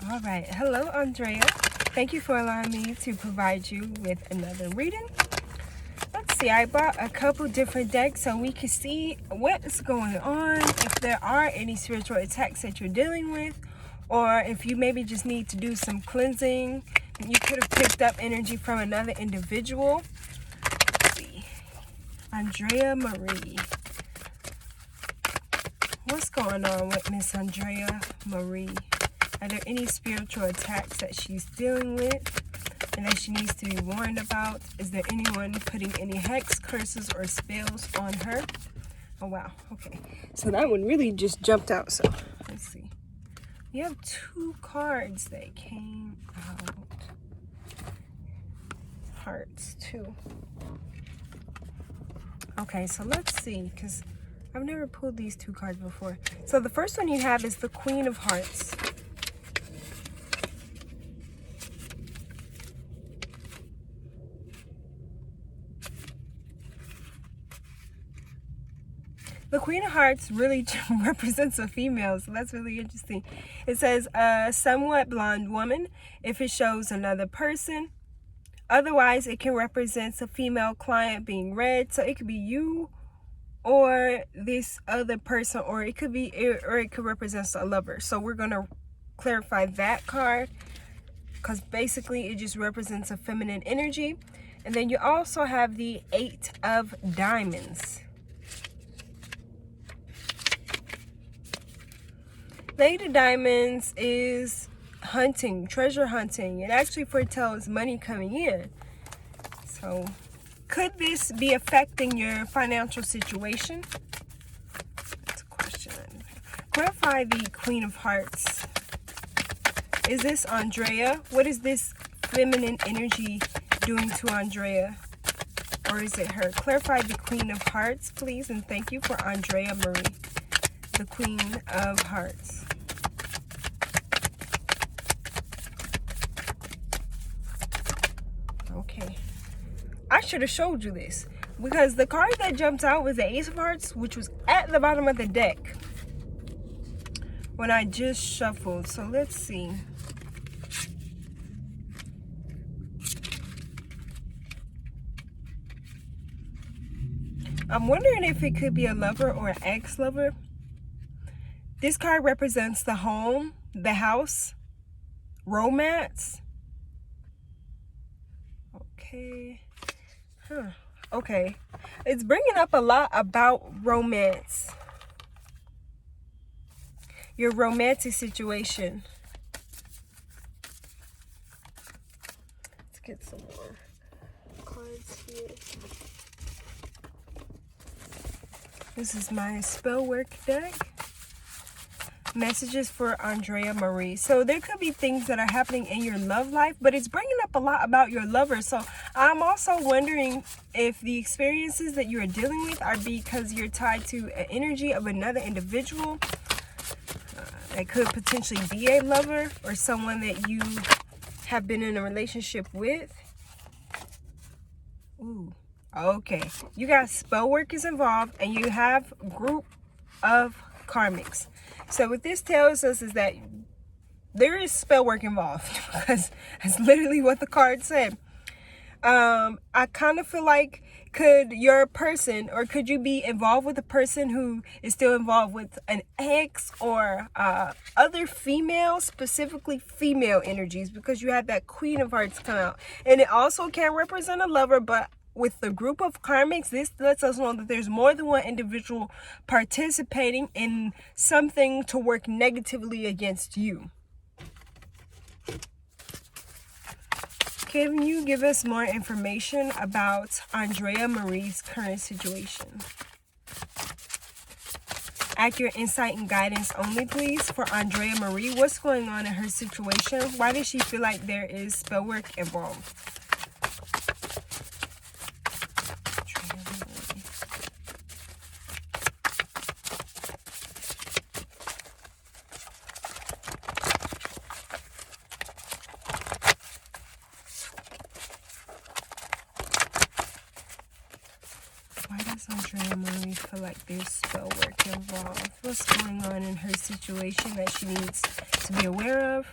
All right. Hello, Andrea. Thank you for allowing me to provide you with another reading. Let's see. I bought a couple different decks so we can see what's going on, if there are any spiritual attacks that you're dealing with, or if you maybe just need to do some cleansing. You could have picked up energy from another individual. Let's see. Andrea Marie. What's going on with Miss Andrea Marie? Are there any spiritual attacks that she's dealing with and that she needs to be warned about? Is there anyone putting any hex, curses, or spells on her? Oh, wow. Okay. So that one really just jumped out. So let's see. We have 2 cards that came out. Hearts, 2. Okay, so let's see, because I've never pulled these 2 cards before. So the first one you have is the Queen of Hearts. The Queen of Hearts really represents a female, so that's really interesting. It says a somewhat blonde woman if it shows another person. Otherwise, it can represent a female client being read. So it could be you or this other person, or it could represent a lover. So we're going to clarify that card because basically it just represents a feminine energy. And then you also have the 8 of Diamonds. The 8 of Diamonds is hunting, treasure hunting. It actually foretells money coming in. So could this be affecting your financial situation? That's a question. Clarify the Queen of Hearts. Is this Andrea? What is this feminine energy doing to Andrea? Or is it her? Clarify the Queen of Hearts, please. And thank you for Andrea Marie, the Queen of Hearts. Okay, I should have showed you this because the card that jumped out was the Ace of Hearts, which was at the bottom of the deck when I just shuffled. So let's see. I'm wondering if it could be a lover or an ex-lover. This card represents the home, the house, romance. Okay. Okay. It's bringing up a lot about romance. Your romantic situation. Let's get some more cards here. This is my spell work deck. Messages for Andrea Marie. So there could be things that are happening in your love life, but it's bringing up a lot about your lover. So I'm also wondering if the experiences that you are dealing with are because you're tied to an energy of another individual that could potentially be a lover or someone that you have been in a relationship with. Ooh, okay. You got spell work is involved and you have group of karmics. So what this tells us is that there is spell work involved because that's literally what the card said. I kind of feel like could your person or could you be involved with a person who is still involved with an ex or other female, specifically female energies, because you had that Queen of Hearts come out. And it also can represent a lover, but with the group of karmics, this lets us know that there's more than one individual participating in something to work negatively against you. Can you give us more information about Andrea Marie's current situation? Accurate insight and guidance only, please, for Andrea Marie. What's going on in her situation? Why does she feel like there is spell work involved? Why does Andrea Marie feel like there's spell work involved? What's going on in her situation that she needs to be aware of?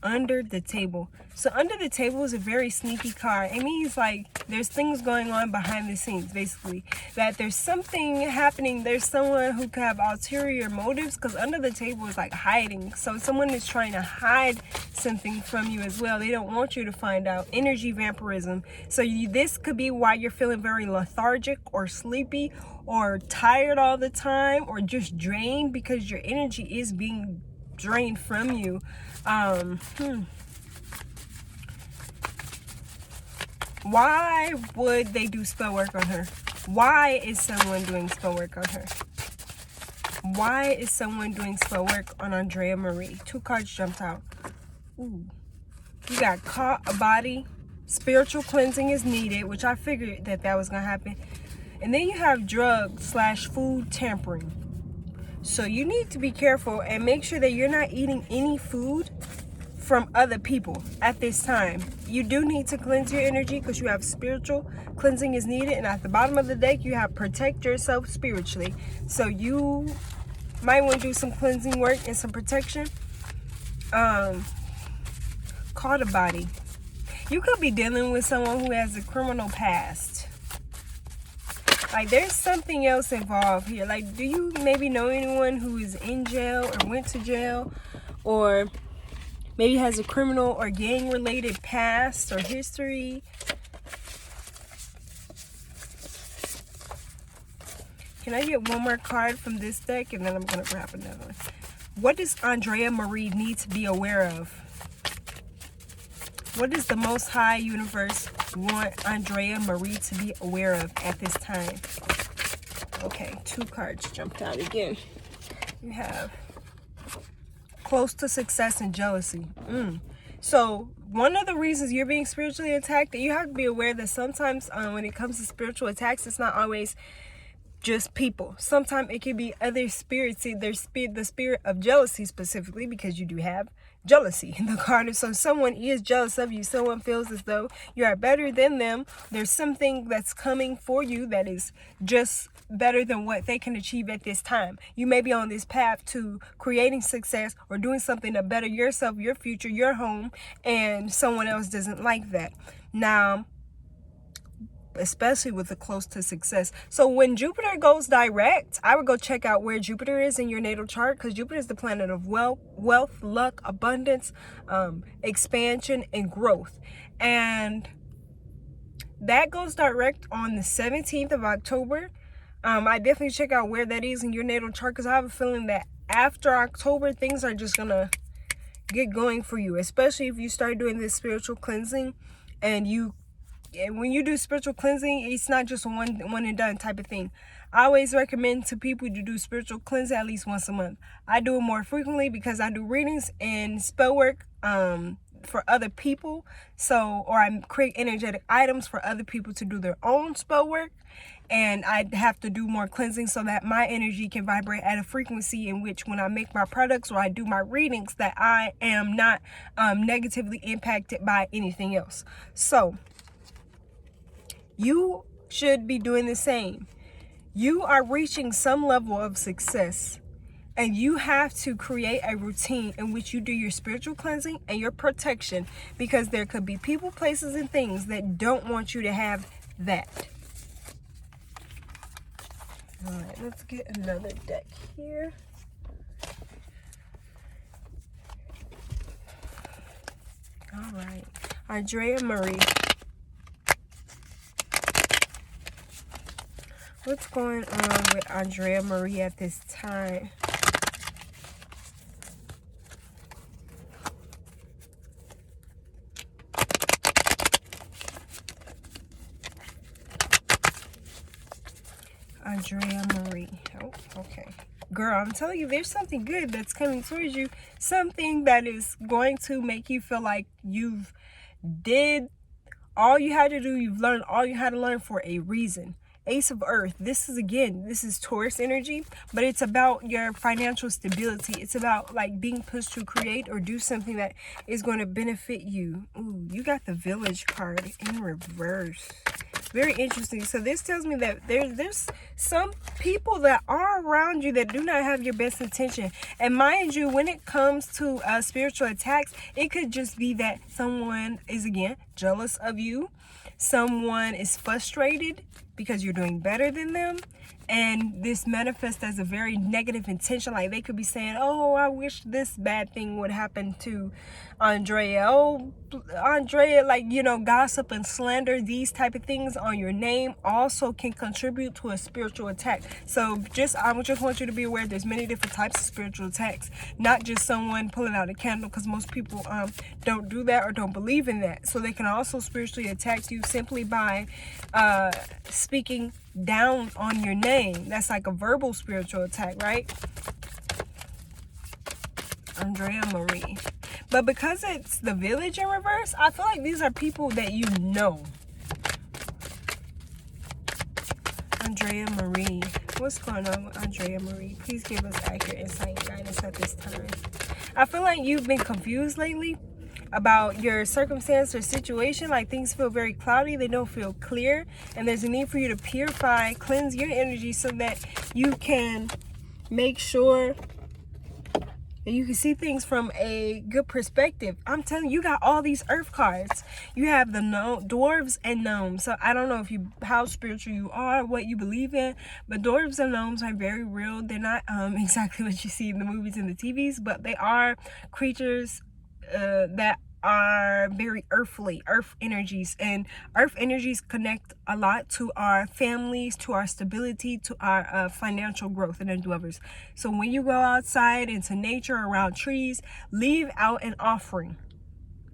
under the table. So under the table is a very sneaky card. It means like there's things going on behind the scenes, basically. That there's something happening. There's someone who could have ulterior motives, because under the table is like hiding. So someone is trying to hide something from you as well. They don't want you to find out. Energy vampirism. So this could be why you're feeling very lethargic or sleepy or tired all the time, or just drained, because your energy is being drained from you. Why would they do spell work on her? Why is someone doing spell work on her? Why is someone doing spell work on Andrea Marie? 2 cards jumped out. Ooh. You got caught a body. Spiritual cleansing is needed, which I figured that was going to happen. And then you have drug/food tampering. So you need to be careful and make sure that you're not eating any food from other people at this time. You do need to cleanse your energy because you have spiritual cleansing is needed. And at the bottom of the deck, you have protect yourself spiritually. So you might want to do some cleansing work and some protection. Caught a body. You could be dealing with someone who has a criminal past. Like, there's something else involved here. Like, do you maybe know anyone who is in jail or went to jail, or maybe has a criminal or gang-related past or history? Can I get one more card from this deck, and then I'm going to grab another one? What does Andrea Marie need to be aware of? What does the Most High Universe want Andrea Marie to be aware of at this time? Okay, 2 cards jumped out again. You have close to success and jealousy. So one of the reasons you're being spiritually attacked, you have to be aware that sometimes when it comes to spiritual attacks, it's not always just people. Sometimes it can be other spirits. See, there's the spirit of jealousy specifically, because you do have jealousy in the card. So someone is jealous of you. Someone feels as though you are better than them. There's something that's coming for you that is just better than what they can achieve at this time. You may be on this path to creating success or doing something to better yourself, your future, your home, and someone else doesn't like that. Now, especially with the close to success. So when Jupiter goes direct, I would go check out where Jupiter is in your natal chart, because Jupiter is the planet of wealth, luck, abundance, expansion, and growth. And that goes direct on the 17th of October. I definitely check out where that is in your natal chart, because I have a feeling that after October, things are just gonna get going for you, especially if you start doing this spiritual cleansing. And when you do spiritual cleansing, it's not just one and done type of thing. I always recommend to people to do spiritual cleansing at least once a month. I do it more frequently because I do readings and spell work for other people. Or I create energetic items for other people to do their own spell work. And I have to do more cleansing so that my energy can vibrate at a frequency in which when I make my products or I do my readings, that I am not negatively impacted by anything else. So you should be doing the same. You are reaching some level of success, and you have to create a routine in which you do your spiritual cleansing and your protection, because there could be people, places, and things that don't want you to have that. All right, let's get another deck here. All right, Andrea Marie. What's going on with Andrea Marie at this time? Andrea Marie. Oh, okay. Girl, I'm telling you, there's something good that's coming towards you. Something that is going to make you feel like you've did all you had to do. You've learned all you had to learn for a reason. Ace of Earth. This is Taurus energy, but it's about your financial stability. It's about like being pushed to create or do something that is going to benefit you. Ooh, you got the Village card in reverse. Very interesting. So this tells me that there's some people that are around you that do not have your best intention. And mind you, when it comes to spiritual attacks, it could just be that someone is, again, jealous of you. Someone is frustrated because you're doing better than them. And this manifests as a very negative intention. Like they could be saying, oh, I wish this bad thing would happen to Andrea. Oh, Andrea, like, you know, gossip and slander, these type of things on your name also can contribute to a spiritual attack. So I just want you to be aware there's many different types of spiritual attacks, not just someone pulling out a candle, because most people don't do that or don't believe in that. So they can also spiritually attack you simply by speaking down on your name. That's like a verbal spiritual attack, right? Andrea Marie. But because it's the Village in reverse, I feel like these are people that you know. Andrea Marie. What's going on with Andrea Marie? Please give us accurate insight and guidance at this time. I feel like you've been confused lately about your circumstance or situation. Like things feel very cloudy, they don't feel clear, and there's a need for you to purify, cleanse your energy so that you can make sure that you can see things from a good perspective. I'm telling you, you got all these earth cards. You have the dwarves and gnomes. So I don't know how spiritual you are, what you believe in, but dwarves and gnomes are very real. They're not exactly what you see in the movies and the TVs, but they are creatures that are very earthly, earth energies, and earth energies connect a lot to our families, to our stability, to our financial growth and endeavors. So when you go outside into nature around trees, leave out an offering.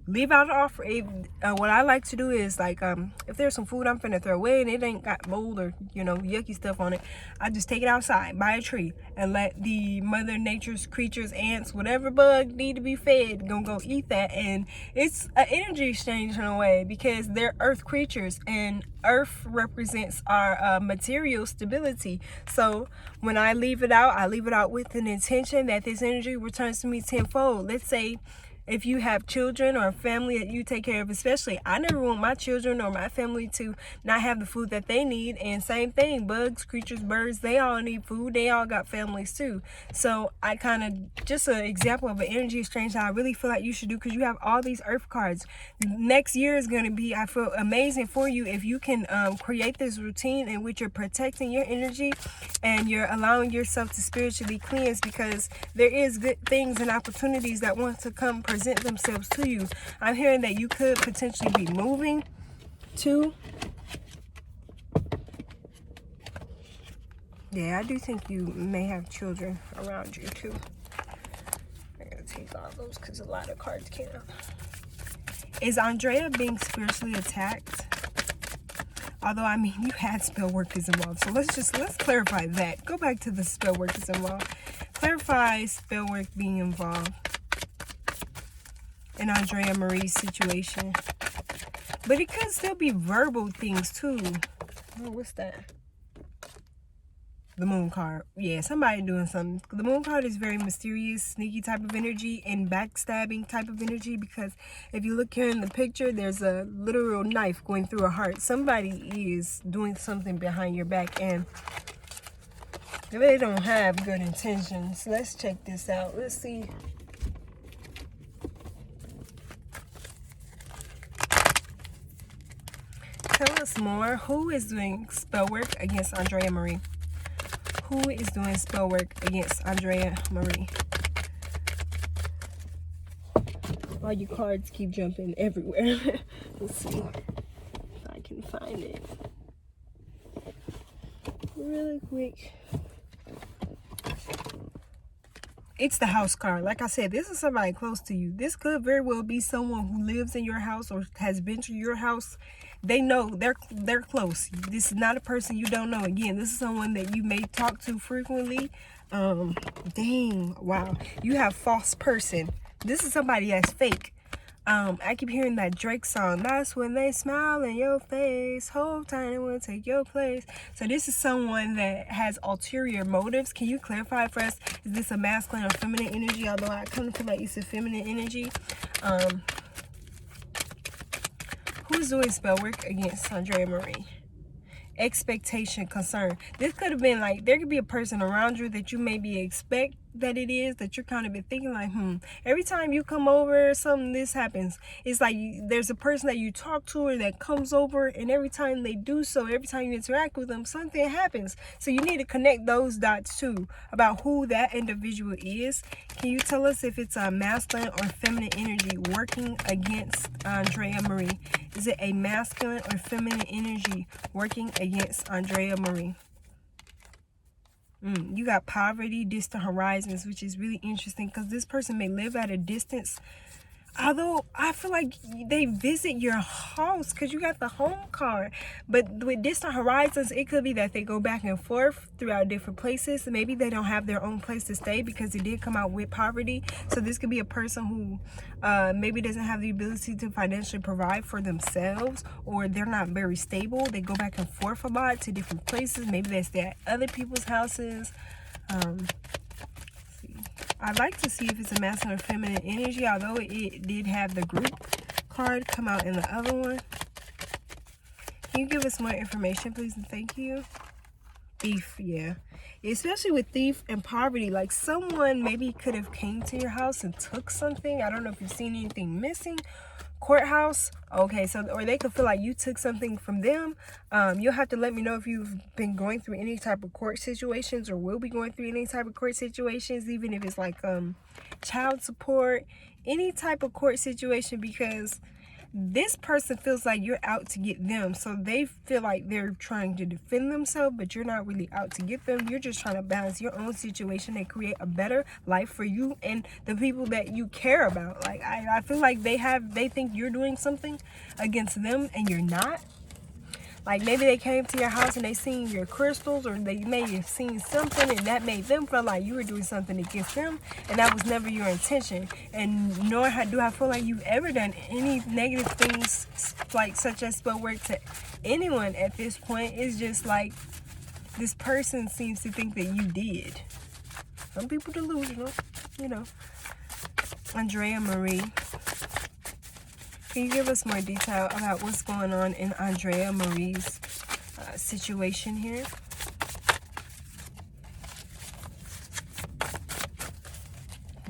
Leave out an offering. What I like to do is, like, if there's some food I'm finna throw away and it ain't got mold or, you know, yucky stuff on it, I just take it outside by a tree and let the mother nature's creatures, ants, whatever bug need to be fed, gonna go eat that. And it's an energy exchange in a way, because they're earth creatures and earth represents our material stability. So when I leave it out with an intention that this energy returns to me tenfold. Let's say if you have children or a family that you take care of, especially, I never want my children or my family to not have the food that they need. And same thing, bugs, creatures, birds, they all need food. They all got families too. So I kind of, just an example of an energy exchange that I really feel like you should do, because you have all these earth cards. Next year is going to be, I feel, amazing for you if you can create this routine in which you're protecting your energy and you're allowing yourself to spiritually cleanse, because there is good things and opportunities that want to come present themselves to you. I'm hearing that you could potentially be moving too. Yeah, I do think you may have children around you too. I gotta take all those because a lot of cards came out. Is Andrea being spiritually attacked? Although, I mean, you had spell workers involved. So let's clarify that. Go back to the spell workers involved. Clarify spell work being involved in Andrea Marie's situation. But it could still be verbal things too. Oh, what's that? The moon card. Yeah, somebody doing something. The moon card is very mysterious, sneaky type of energy and backstabbing type of energy, because if you look here in the picture, there's a literal knife going through a heart. Somebody is doing something behind your back and they don't have good intentions. Let's check this out. Let's see. Tell us more. Who is doing spell work against Andrea Marie? Who is doing spell work against Andrea Marie? All your cards keep jumping everywhere. Let's see if I can find it really quick. It's the house card. Like I said, this is somebody close to you. This could very well be someone who lives in your house or has been to your house. They know, they're close. This is not a person you don't know. Again, this is someone that you may talk to frequently. Dang, wow. You have false person. This is somebody that's fake. I keep hearing that Drake song. That's when they smile in your face. Whole time will take your place. So this is someone that has ulterior motives. Can you clarify for us? Is this a masculine or feminine energy? Although I kind of feel like it's a feminine energy. Who's doing spell work against Andrea Marie? expectation, concern. This could have been like, there could be a person around you that you maybe expect that it is, that you're kind of been thinking like, every time you come over, something this happens. It's like there's a person that you talk to or that comes over, and every time they do so, every time you interact with them, something happens. So you need to connect those dots too about who that individual is. Can you tell us if it's a masculine or feminine energy working against Andrea Marie? Is it a masculine or feminine energy working against Andrea Marie? You got poverty, distant horizons, which is really interesting because this person may live at a distance. Although I feel like they visit your house because you got the home card. But with distant horizons, it could be that they go back and forth throughout different places. Maybe they don't have their own place to stay because it did come out with poverty. So this could be a person who maybe doesn't have the ability to financially provide for themselves, or they're not very stable. They go back and forth a lot to different places. Maybe they stay at other people's houses. I'd like to see if it's a masculine or feminine energy, although it did have the group card come out in the other one. Can you give us more information, please, and thank you? Thief, yeah. Especially with thief and poverty, like someone maybe could have came to your house and took something. I don't know if you've seen anything missing. Courthouse, okay, so, or they could feel like you took something from them. You'll have to let me know if you've been going through any type of court situations or will be going through any type of court situations, even if it's like child support, any type of court situation, because this person feels like you're out to get them. So they feel like they're trying to defend themselves, but you're not really out to get them. You're just trying to balance your own situation and create a better life for you and the people that you care about. Like I feel like they think you're doing something against them and you're not. Like maybe they came to your house and they seen your crystals, or they may have seen something and that made them feel like you were doing something against them, and that was never your intention. And nor do I feel like you've ever done any negative things, like such as spell work, to anyone at this point. It's just like this person seems to think that you did. Some people delusional, you know. Andrea Marie. Can you give us more detail about what's going on in Andrea Marie's situation here?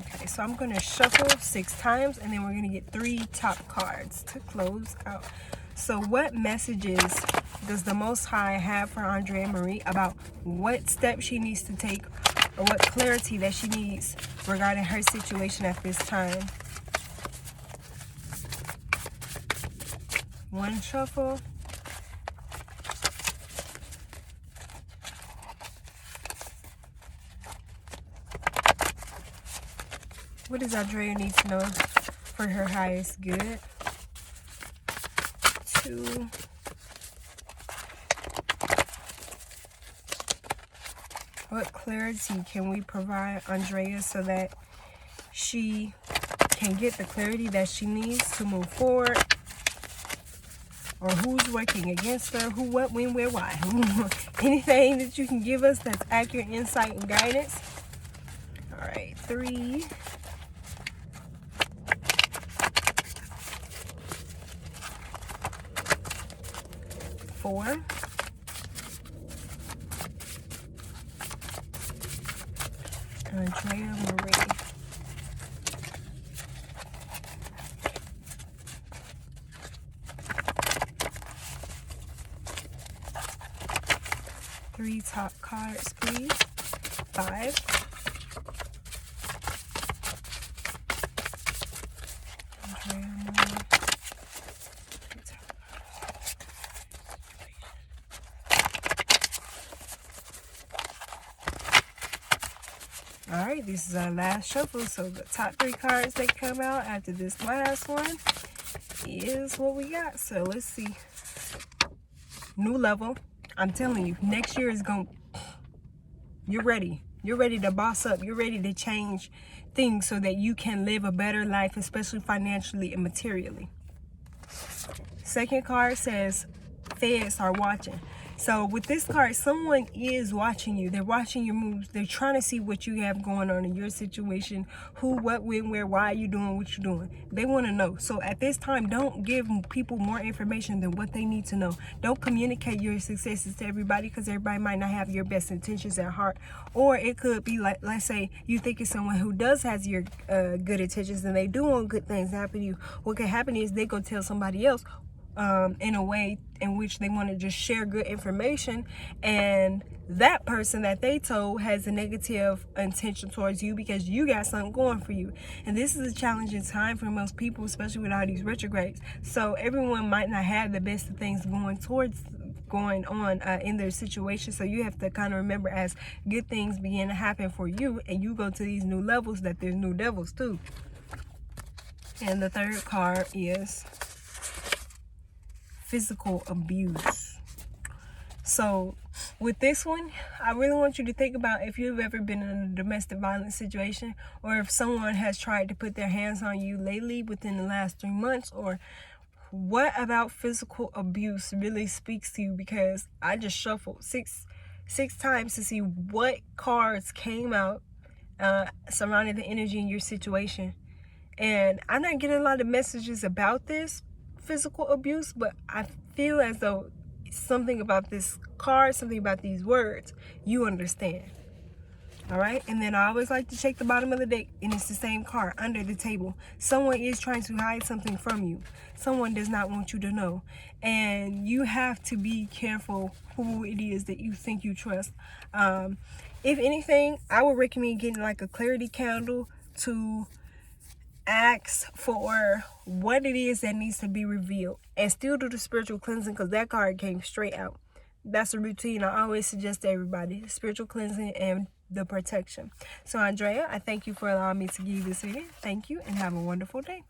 Okay, so I'm going to shuffle 6 times, and then we're going to get 3 top cards to close out. So what messages does the Most High have for Andrea Marie about what steps she needs to take, or what clarity that she needs regarding her situation at this time? 1 shuffle. What does Andrea need to know for her highest good? 2. What clarity can we provide Andrea so that she can get the clarity that she needs to move forward? Or who's working against her? Who, what, when, where, why? Anything that you can give us that's accurate insight and guidance. All right, 3. 4. Andrea Marie. 3 top cards, please. 5. Andrea Marie. All right, this is our last shuffle. So the top 3 cards that come out after this last one is what we got. So let's see. New level. I'm telling you, next year is going to... You're ready. You're ready to boss up. You're ready to change things so that you can live a better life, especially financially and materially. Second card says, feds are watching. So with this card, someone is watching you. They're watching your moves. They're trying to see what you have going on in your situation. Who, what, when, where, why are you doing what you're doing. They want to know. So at this time, don't give people more information than what they need to know. Don't communicate your successes to everybody, because everybody might not have your best intentions at heart. Or it could be like, let's say you think it's someone who does has your good intentions and they do want good things to happen to you. What can happen is they go tell somebody else in a way in which they want to just share good information, and that person that they told has a negative intention towards you because you got something going for you. And this is a challenging time for most people, especially with all these retrogrades. So everyone might not have the best of things going on in their situation. So you have to kind of remember, as good things begin to happen for you and you go to these new levels, that there's new devils too. And the third card is physical abuse. So with this one, I really want you to think about if you've ever been in a domestic violence situation, or if someone has tried to put their hands on you lately within the last 3 months, or what about physical abuse really speaks to you, because I just shuffled six times to see what cards came out surrounding the energy in your situation. And I'm not getting a lot of messages about this physical abuse, but I feel as though something about this card, something about these words, you understand. All right, and then I always like to check the bottom of the deck, and it's the same card, under the table. Someone is trying to hide something from you. Someone does not want you to know, and you have to be careful who it is that you think you trust. If anything, I would recommend getting like a clarity candle to ask for what it is that needs to be revealed, and still do the spiritual cleansing, because that card came straight out. That's a routine I always suggest to everybody: spiritual cleansing and the protection. So Andrea, I thank you for allowing me to give you this video. Thank you, and have a wonderful day.